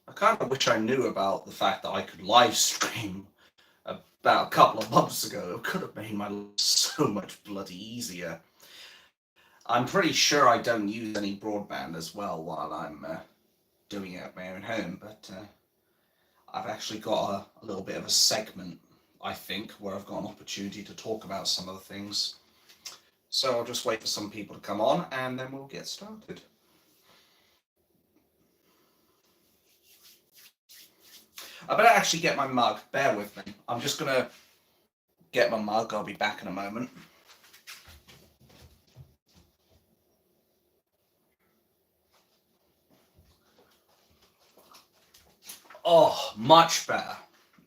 I kind of wish I knew about the fact that I could live stream about a couple of months ago. It could have made my life so much bloody easier. I'm pretty sure I don't use any broadband as well while I'm doing it at my own home, but I've actually got a little bit of a segment, I think, where I've got an opportunity to talk about some of the things. So I'll just wait for some people to come on and then we'll get started. I better actually get my mug. Bear with me. I'm just going to get my mug. I'll be back in a moment. Oh, much better.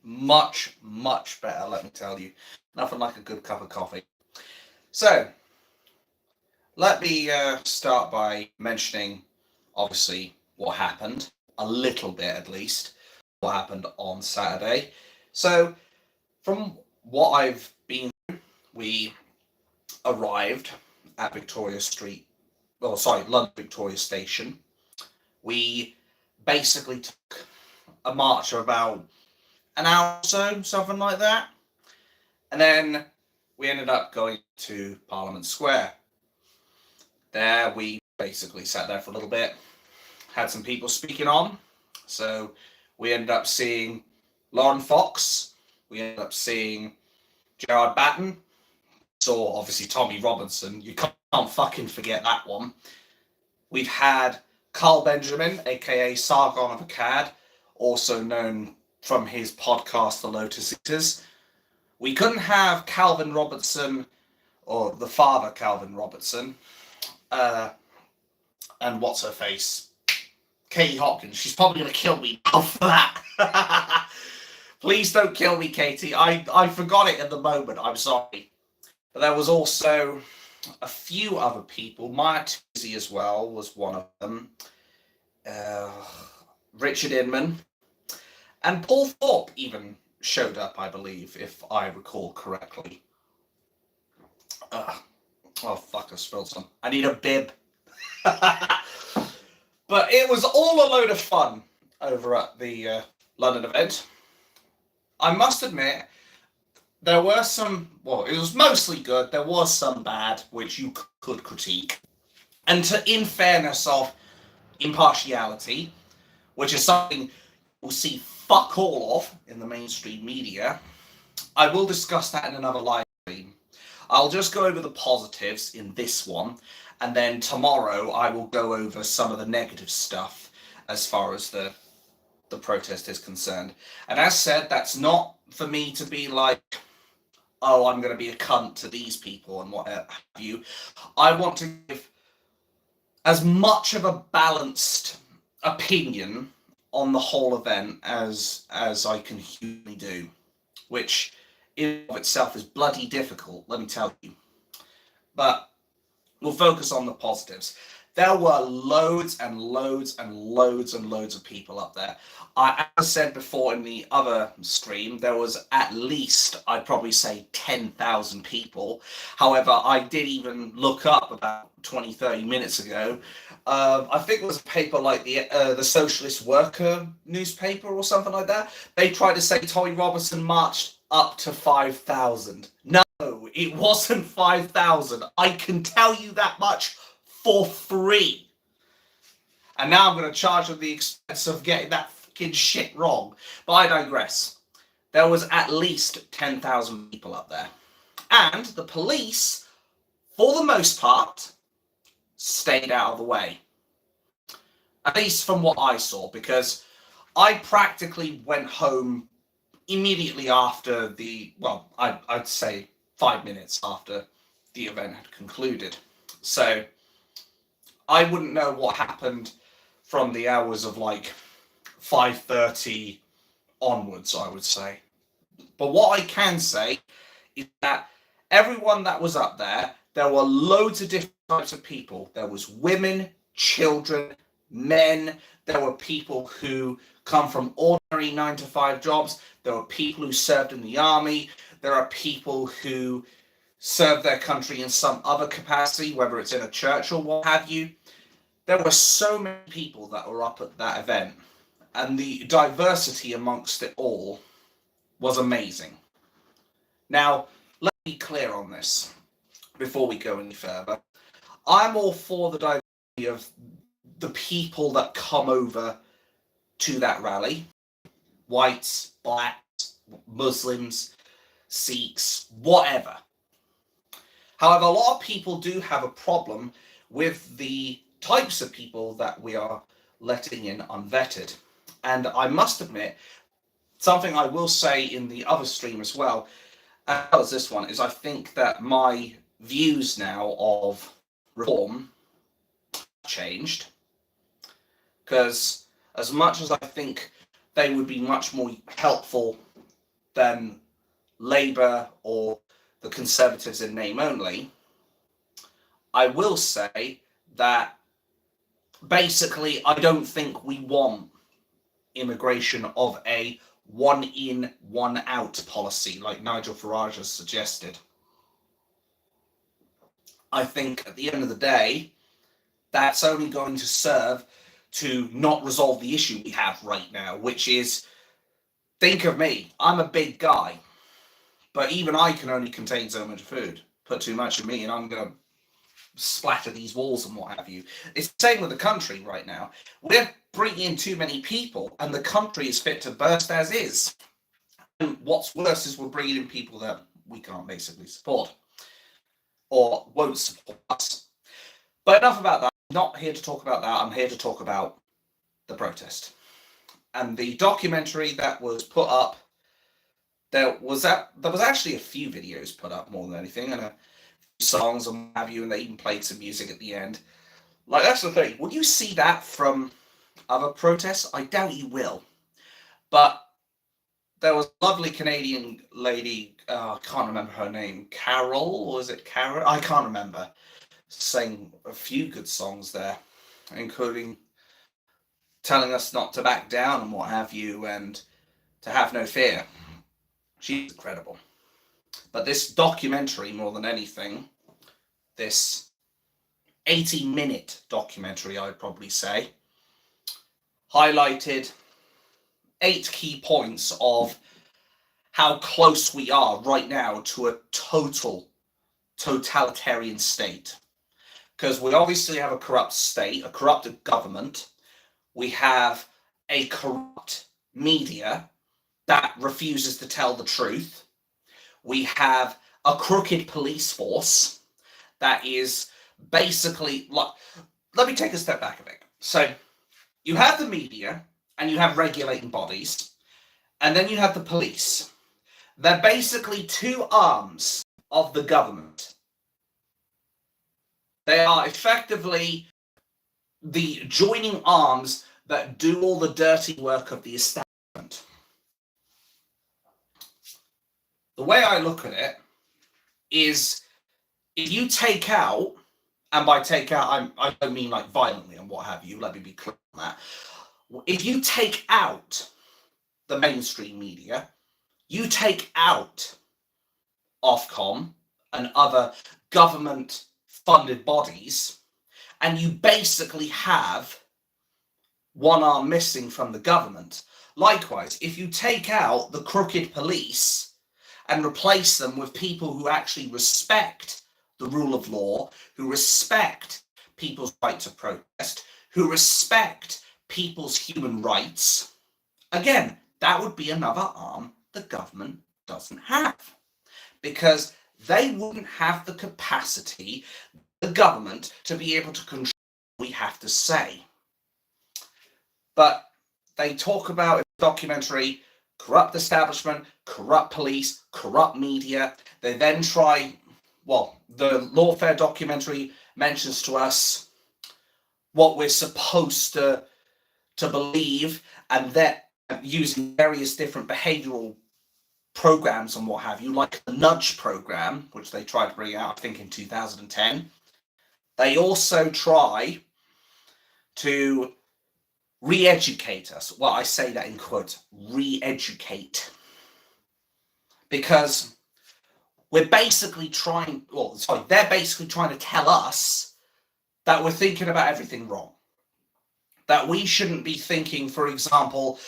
Much, much better, let me tell you. Nothing like a good cup of coffee. So, let me start by mentioning, obviously, what happened. A little bit, at least, what happened on Saturday. So, from what I've been through, we arrived at Victoria Street, London Victoria Station. We basically took a march of about an hour or so, something like that. And then we ended up going to Parliament Square. There we basically sat there for a little bit, had some people speaking on. So we ended up seeing Lauren Fox, we ended up seeing Gerard Batten, saw obviously Tommy Robinson, you can't fucking forget that one. We've had Carl Benjamin, aka Sargon of Akkad, also known from his podcast, The Lotus Eaters. We couldn't have Calvin Robertson, or the father Calvin Robertson, and what's her face? Katie Hopkins. She's probably going to kill me for that. Please don't kill me, Katie. I forgot it in the moment. I'm sorry. But there was also a few other people. Maya Tuzzi as well was one of them. Richard Inman. And Paul Thorpe even showed up, I believe, if I recall correctly. Oh, fuck, I spilled some. I need a bib. But it was all a load of fun over at the London event. I must admit, there were some, well, it was mostly good. There was some bad, which you could critique. And in fairness of impartiality, which is something we'll see fuck all of in the mainstream media, I will discuss that in another live stream. I'll just go over the positives in this one, and then tomorrow I will go over some of the negative stuff as far as the protest is concerned. And as said, that's not for me to be like, oh, I'm going to be a cunt to these people and what have you. I want to give as much of a balanced opinion on the whole event as I can humanly do, which in of itself is bloody difficult, let me tell you. But we'll focus on the positives. There were loads and loads and loads and loads of people up there. As I said before in the other stream, there was at least, I'd probably say 10,000 people. However, I did even look up about 20, 30 minutes ago. I think it was a paper like the Socialist Worker newspaper or something like that. They tried to say Tommy Robinson marched up to 5,000. No, it wasn't 5,000. I can tell you that much for free. And now I'm going to charge them the expense of getting that fucking shit wrong. But I digress. There was at least 10,000 people up there. And the police, for the most part, stayed out of the way. At least from what I saw, because I practically went home immediately after I'd say 5 minutes after the event had concluded. So I wouldn't know what happened from the hours of like 5:30 onwards, I would say. But what I can say is that everyone that was up there were loads of different types of people. There was women, children, men. There were people who come from ordinary 9-to-5 jobs. There were people who served in the army. There are people who serve their country in some other capacity, whether it's in a church or what have you. There were so many people that were up at that event. and the diversity amongst it all was amazing. Now, let me be clear on this before we go any further. I'm all for the diversity of the people that come over to that rally. Whites, blacks, Muslims, Sikhs, whatever. However, a lot of people do have a problem with the types of people that we are letting in unvetted. And I must admit, something I will say in the other stream as well as this one, is I think that my views now of reform changed. Because as much as I think they would be much more helpful than Labour or the Conservatives in name only, I will say that basically I don't think we want immigration of a one in, one out policy like Nigel Farage has suggested. I think at the end of the day, that's only going to serve to not resolve the issue we have right now, which is, think of me, I'm a big guy, but even I can only contain so much food. Put too much of me and I'm going to splatter these walls and what have you. It's the same with the country right now. We're bringing in too many people and the country is fit to burst as is. And what's worse is we're bringing in people that we can't basically support or won't support us. But enough about that. I'm not here to talk about that. I'm here to talk about the protest. And the documentary that was put up, there was actually a few videos put up more than anything, and a few songs and what have you, and they even played some music at the end. Like, that's the thing. Would you see that from other protests? I doubt you will. But there was a lovely Canadian lady, I can't remember her name, Carol, or is it Karen? I can't remember. Sang a few good songs there, including telling us not to back down and what have you, and to have no fear. She's incredible. But this documentary, more than anything, this 80-minute documentary, I'd probably say, highlighted 8 key points of how close we are right now to a totalitarian state. Because we obviously have a corrupt state, a corrupted government. We have a corrupt media that refuses to tell the truth. We have a crooked police force that is basically, like, let me take a step back a bit. So you have the media and you have regulating bodies, and then you have the police. They're basically 2 arms of the government. They are effectively the joining arms that do all the dirty work of the establishment. The way I look at it is, if you take out, and by take out, I don't mean like violently and what have you, let me be clear on that. If you take out the mainstream media, you take out Ofcom and other government-funded bodies, and you basically have one arm missing from the government. Likewise, if you take out the crooked police and replace them with people who actually respect the rule of law, who respect people's right to protest, who respect people's human rights, again, that would be another arm the government doesn't have. Because they wouldn't have the capacity, the government, to be able to control what we have to say. But they talk about in the documentary corrupt establishment, corrupt police, corrupt media. They then try, well, the Lawfare documentary mentions to us what we're supposed to believe, and that using various different behavioral programs and what have you, like the nudge program, which they tried to bring out, I think, in 2010. They also try to re-educate us. Well, I say that in quotes, re-educate. Because we're basically trying, they're basically trying to tell us that we're thinking about everything wrong. That we shouldn't be thinking, for example,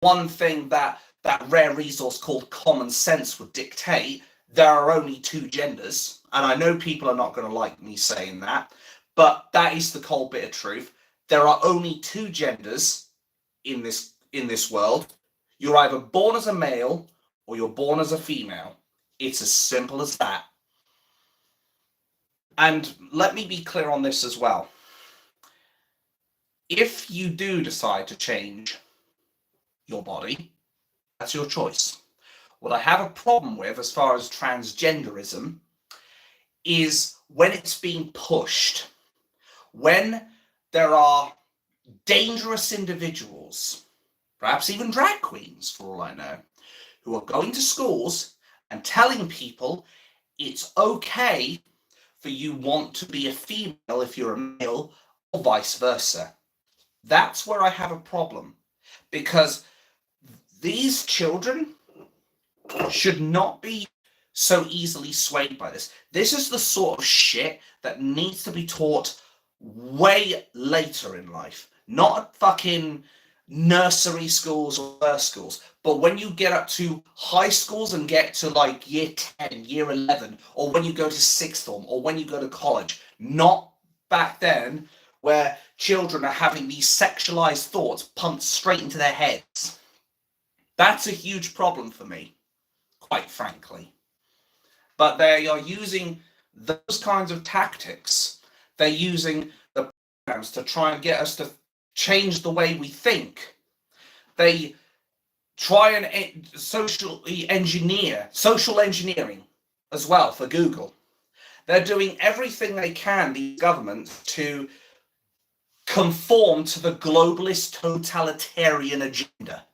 one thing that rare resource called common sense would dictate, there are only two genders. And I know people are not going to like me saying that, but that is the cold bitter truth. There are only two genders in this world. You're either born as a male or you're born as a female. It's as simple as that. And let me be clear on this as well. If you do decide to change your body, that's your choice. What I have a problem with as far as transgenderism is when it's being pushed, when there are dangerous individuals, perhaps even drag queens for all I know, who are going to schools and telling people it's okay for you want to be a female if you're a male, or vice versa. That's where I have a problem, because these children should not be so easily swayed by this. This is the sort of shit that needs to be taught way later in life, not at fucking nursery schools or first schools, but when you get up to high schools and get to like year 10, year 11, or when you go to sixth form, or when you go to college, not back then where children are having these sexualized thoughts pumped straight into their heads. That's a huge problem for me, quite frankly. But they are using those kinds of tactics. They're using the programs to try and get us to change the way we think. They try and social engineering as well for Google. They're doing everything they can, these governments, to conform to the globalist totalitarian agenda.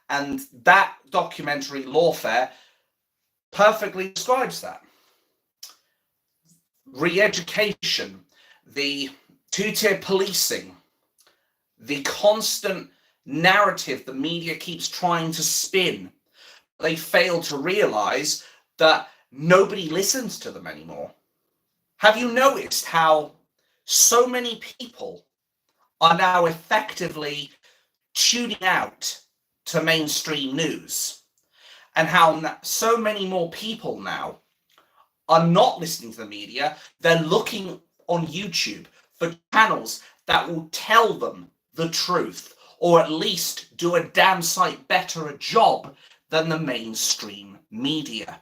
And that documentary, Lawfare, perfectly describes that. Re-education, the two-tier policing, the constant narrative the media keeps trying to spin. They fail to realize that nobody listens to them anymore. Have you noticed how so many people are now effectively tuning out to mainstream news, and how so many more people now are not listening to the media? They're looking on YouTube for channels that will tell them the truth, or at least do a damn sight better a job than the mainstream media.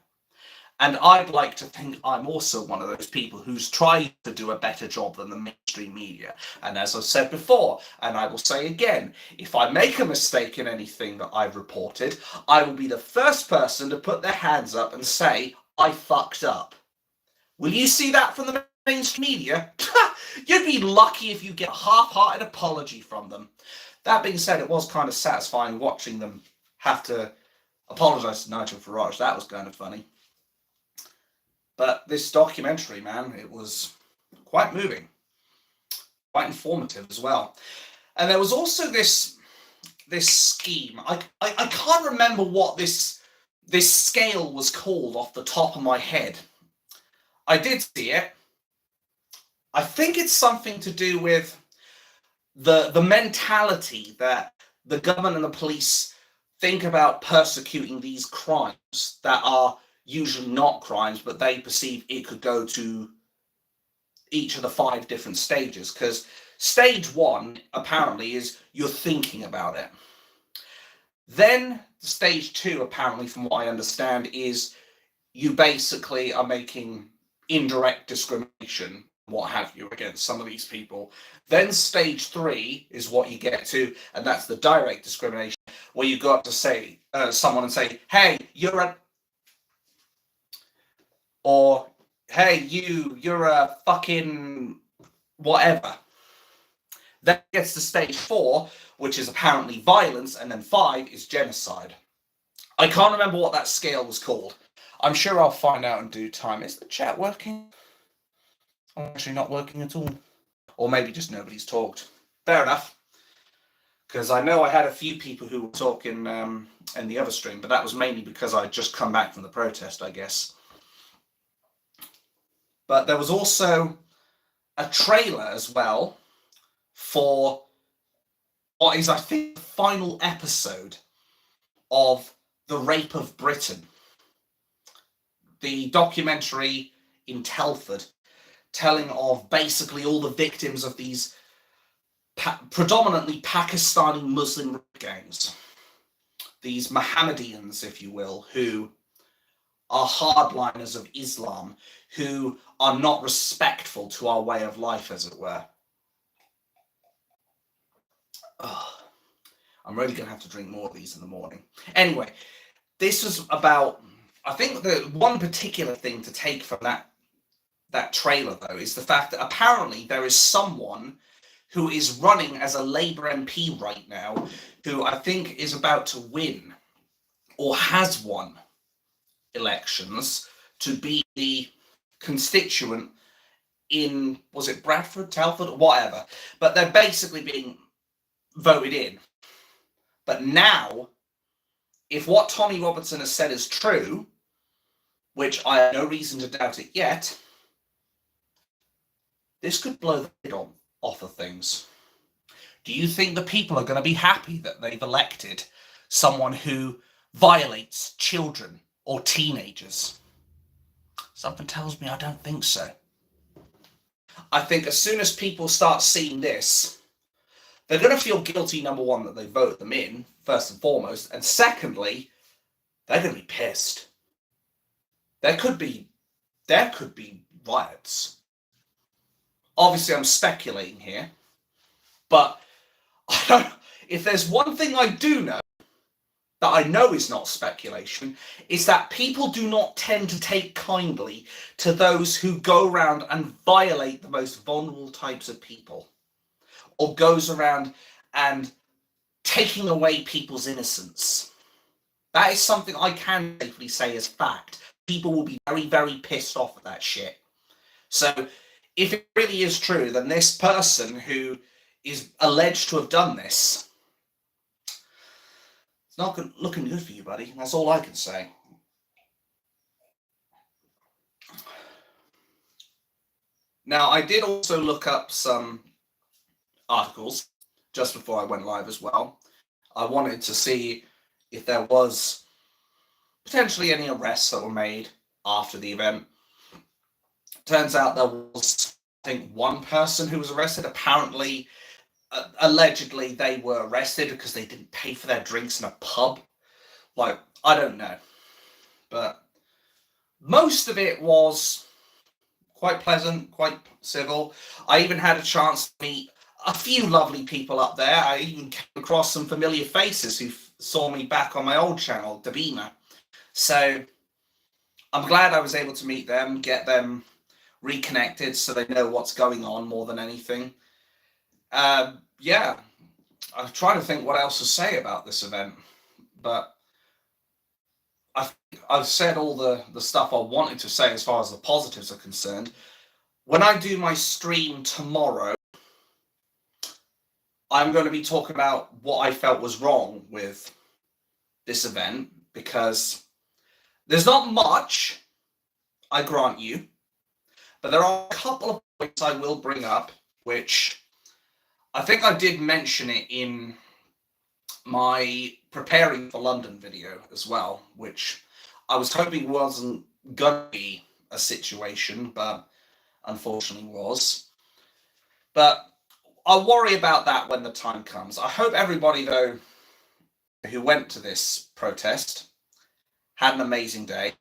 And I'd like to think I'm also one of those people who's tried to do a better job than the mainstream media. And as I've said before, and I will say again, if I make a mistake in anything that I've reported, I will be the first person to put their hands up and say, I fucked up. Will you see that from the mainstream media? You'd be lucky if you get a half-hearted apology from them. That being said, it was kind of satisfying watching them have to apologise to Nigel Farage. That was kind of funny. But this documentary, man, it was quite moving, quite informative as well. And there was also this scheme. I can't remember what this scale was called off the top of my head. I did see it. I think it's something to do with the mentality that the government and the police think about persecuting these crimes that are usually not crimes, but they perceive it could go to each of the 5 different stages. Because stage 1 apparently is you're thinking about it. Then stage 2, apparently, from what I understand, is you basically are making indirect discrimination, what have you, against some of these people. Then stage 3 is what you get to, and that's the direct discrimination, where you got to say someone and say, hey, you're a, or hey, you're a fucking whatever. Then it gets to stage 4, which is apparently violence, and then 5 is genocide. I can't remember what that scale was called. I'm sure I'll find out in due time. Is the chat working? I'm actually not working at all. Or maybe just nobody's talked. Fair enough. Because I know I had a few people who were talking in the other stream, but that was mainly because I'd just come back from the protest, I guess. But there was also a trailer as well for what is, I think, the final episode of The Rape of Britain, the documentary in Telford, telling of basically all the victims of these predominantly Pakistani Muslim gangs, these Mohammedans, if you will, who are hardliners of Islam, who are not respectful to our way of life, as it were. Oh, I'm really going to have to drink more of these in the morning. Anyway, this was about, I think the one particular thing to take from that trailer, though, is the fact that apparently there is someone who is running as a Labour MP right now, who I think is about to win, or has won elections, to be the constituent in, was it Bradford, Telford, whatever. But they're basically being voted in. But now, if what Tommy Robinson has said is true, which I have no reason to doubt it yet, this could blow the lid off of things. Do you think the people are going to be happy that they've elected someone who violates children or teenagers? Something tells me I don't think so. I think as soon as people start seeing this, they're going to feel guilty, number one, that they voted them in, first and foremost, and secondly, they're going to be pissed. There could be riots. Obviously, I'm speculating here, but if there's one thing I do know that I know is not speculation, is that people do not tend to take kindly to those who go around and violate the most vulnerable types of people, or goes around and taking away people's innocence. That is something I can safely say as fact. People will be very, very pissed off at that shit. So if it really is true, then this person who is alleged to have done this, it's not looking good for you, buddy. That's all I can say. Now, I did also look up some articles just before I went live as well. I wanted to see if there was potentially any arrests that were made after the event. Turns out there was, I think, one person who was arrested. Apparently, allegedly, they were arrested because they didn't pay for their drinks in a pub. Like, I don't know. But most of it was quite pleasant, quite civil. I even had a chance to meet a few lovely people up there. I even came across some familiar faces who saw me back on my old channel, Dabina. So I'm glad I was able to meet them, get them reconnected so they know what's going on more than anything. Yeah, I'm trying to think what else to say about this event, but I've said all the stuff I wanted to say as far as the positives are concerned. When I do my stream tomorrow, I'm going to be talking about what I felt was wrong with this event, because there's not much, I grant you, but there are a couple of points I will bring up, which I think I did mention it in my preparing for London video as well, which I was hoping wasn't going to be a situation, but unfortunately was. But I'll worry about that when the time comes. I hope everybody, though, who went to this protest had an amazing day.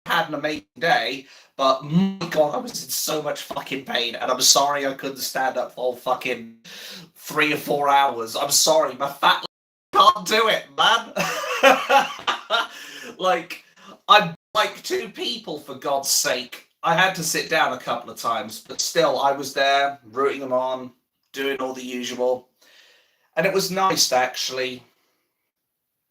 Had an amazing day, but my God, I was in so much fucking pain, and I'm sorry I couldn't stand up for fucking 3 or 4 hours. I'm sorry, my fat can't do it, man. Like, I'm like 2 people, for God's sake. I had to sit down a couple of times, but still, I was there, rooting them on, doing all the usual. And it was nice to actually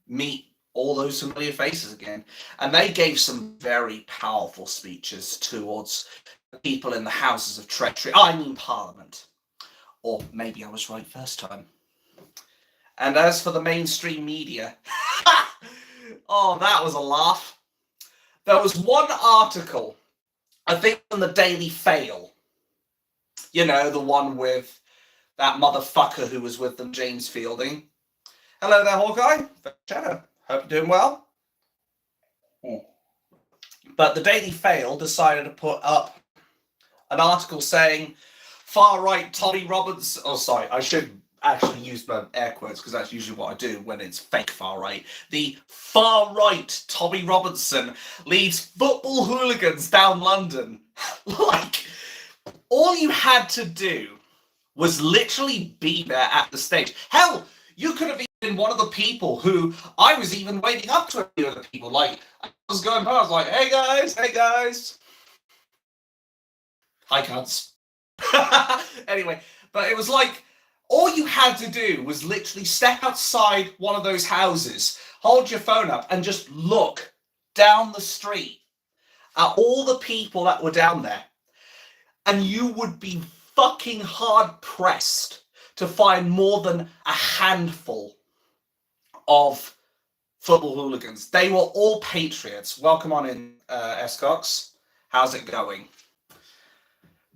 meet all those familiar faces again. And they gave some very powerful speeches towards the people in the Houses of Treachery. I mean Parliament. Or maybe I was right first time. And as for the mainstream media, oh, that was a laugh. There was one article, I think, on the Daily Fail. You know, the one with That motherfucker who was with them, James Fielding. Hello there, Hawkeye. Shadow. Hope you're doing well. But the Daily Fail decided to put up an article saying far-right Tommy Robinsons... Oh, sorry, I should actually use my air quotes because that's usually what I do when it's fake far-right. The far-right Tommy Robinson leads football hooligans down London. Like, all you had to do was literally be there at the stage. Hell, you could have been one of the people who I was even waving up to a few other people. Like, I was going by, I was like, hey guys, hey guys. Hi, cunts. Anyway, but it was like, all you had to do was literally step outside one of those houses, hold your phone up, and just look down the street at all the people that were down there. And you would be fucking hard-pressed to find more than a handful of football hooligans. They were all patriots. Welcome on in, Escox. How's it going?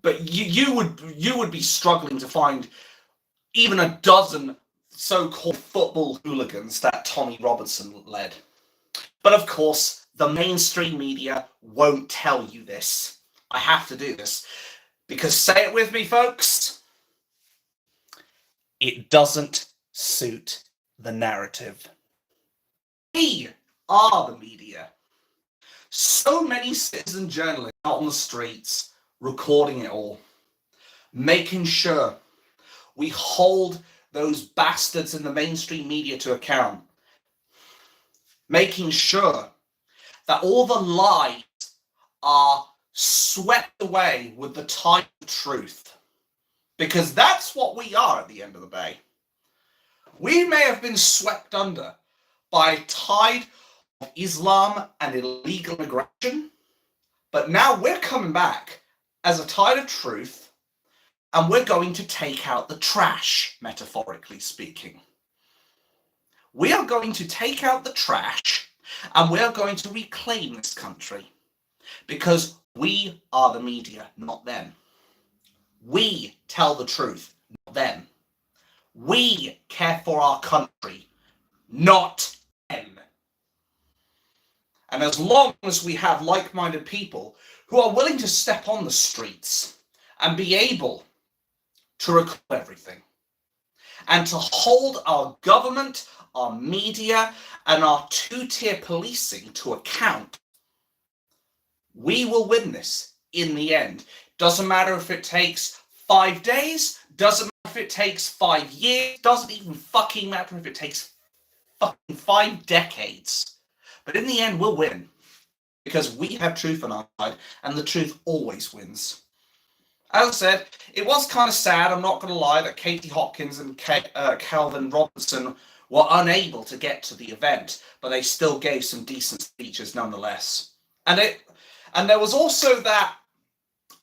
But you would be struggling to find even a dozen so-called football hooligans that Tommy Robinson led. But of course, the mainstream media won't tell you this. I have to do this. Because, say it with me, folks, it doesn't suit the narrative. We are the media. So many citizen journalists out on the streets recording it all, making sure we hold those bastards in the mainstream media to account, making sure that all the lies are swept away with the tide of truth. Because that's what we are at the end of the day. We may have been swept under by a tide of Islam and illegal immigration, but now we're coming back as a tide of truth, and we're going to take out the trash, metaphorically speaking. We are going to take out the trash, and we are going to reclaim this country. Because we are the media, not them. We tell the truth, not them. We care for our country, not them. And as long as we have like-minded people who are willing to step on the streets and be able to record everything, and to hold our government, our media, and our two-tier policing to account, we will win this in the end. Doesn't matter if it takes 5 days, doesn't matter if it takes 5 years, doesn't even fucking matter if it takes fucking 5 decades. But in the end, we'll win. Because we have truth on our side, and the truth always wins. As I said, it was kind of sad, I'm not going to lie, that Katie Hopkins and Calvin Robinson were unable to get to the event, but they still gave some decent speeches nonetheless. And there was also that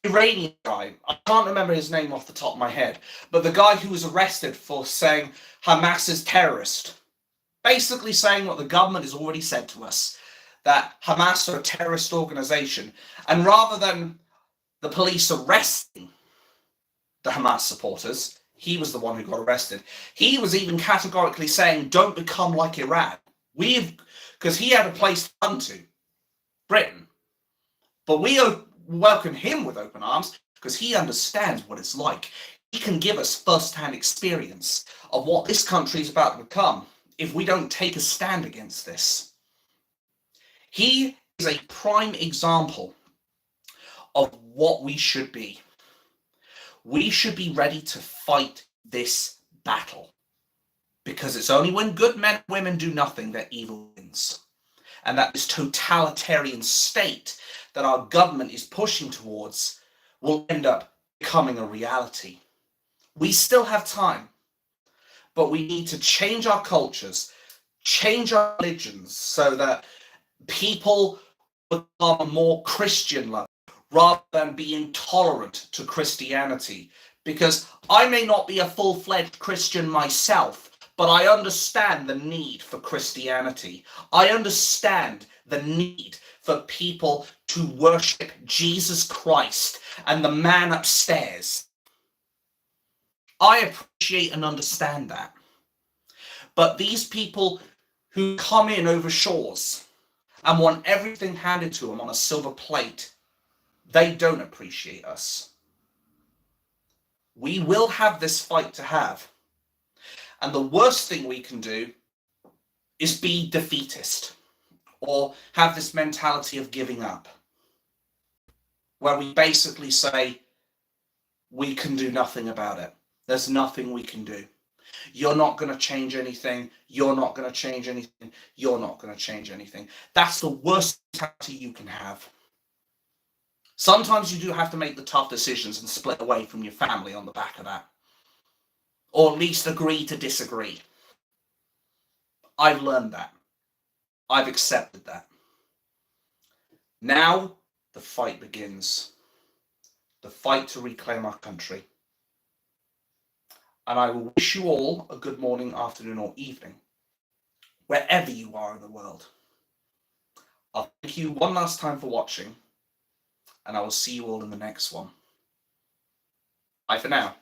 Iranian guy, I can't remember his name off the top of my head, but the guy who was arrested for saying Hamas is terrorist. Basically saying what the government has already said to us, that Hamas are a terrorist organization. And rather than the police arresting the Hamas supporters, he was the one who got arrested. He was even categorically saying, don't become like Iran. Because he had a place to come to, Britain. But we welcome him with open arms because he understands what it's like. He can give us first-hand experience of what this country is about to become if we don't take a stand against this. He is a prime example of what we should be. We should be ready to fight this battle. Because it's only when good men and women do nothing that evil wins. And that this totalitarian state that our government is pushing towards will end up becoming a reality. We still have time, but we need to change our cultures, change our religions so that people become more Christian-like rather than be intolerant to Christianity. Because I may not be a full-fledged Christian myself, but I understand the need for Christianity. I understand the need for people to worship Jesus Christ and the man upstairs. I appreciate and understand that. But these people who come in over shores and want everything handed to them on a silver plate, they don't appreciate us. We will have this fight to have. And the worst thing we can do is be defeatist or have this mentality of giving up, where we basically say, we can do nothing about it. There's nothing we can do. You're not going to change anything. You're not going to change anything. You're not going to change anything. That's the worst mentality you can have. Sometimes you do have to make the tough decisions and split away from your family on the back of that. Or at least agree to disagree. I've learned that. I've accepted that. Now the fight begins. The fight to reclaim our country. And I will wish you all a good morning, afternoon, or evening, wherever you are in the world. I'll thank you one last time for watching, and I will see you all in the next one. Bye for now.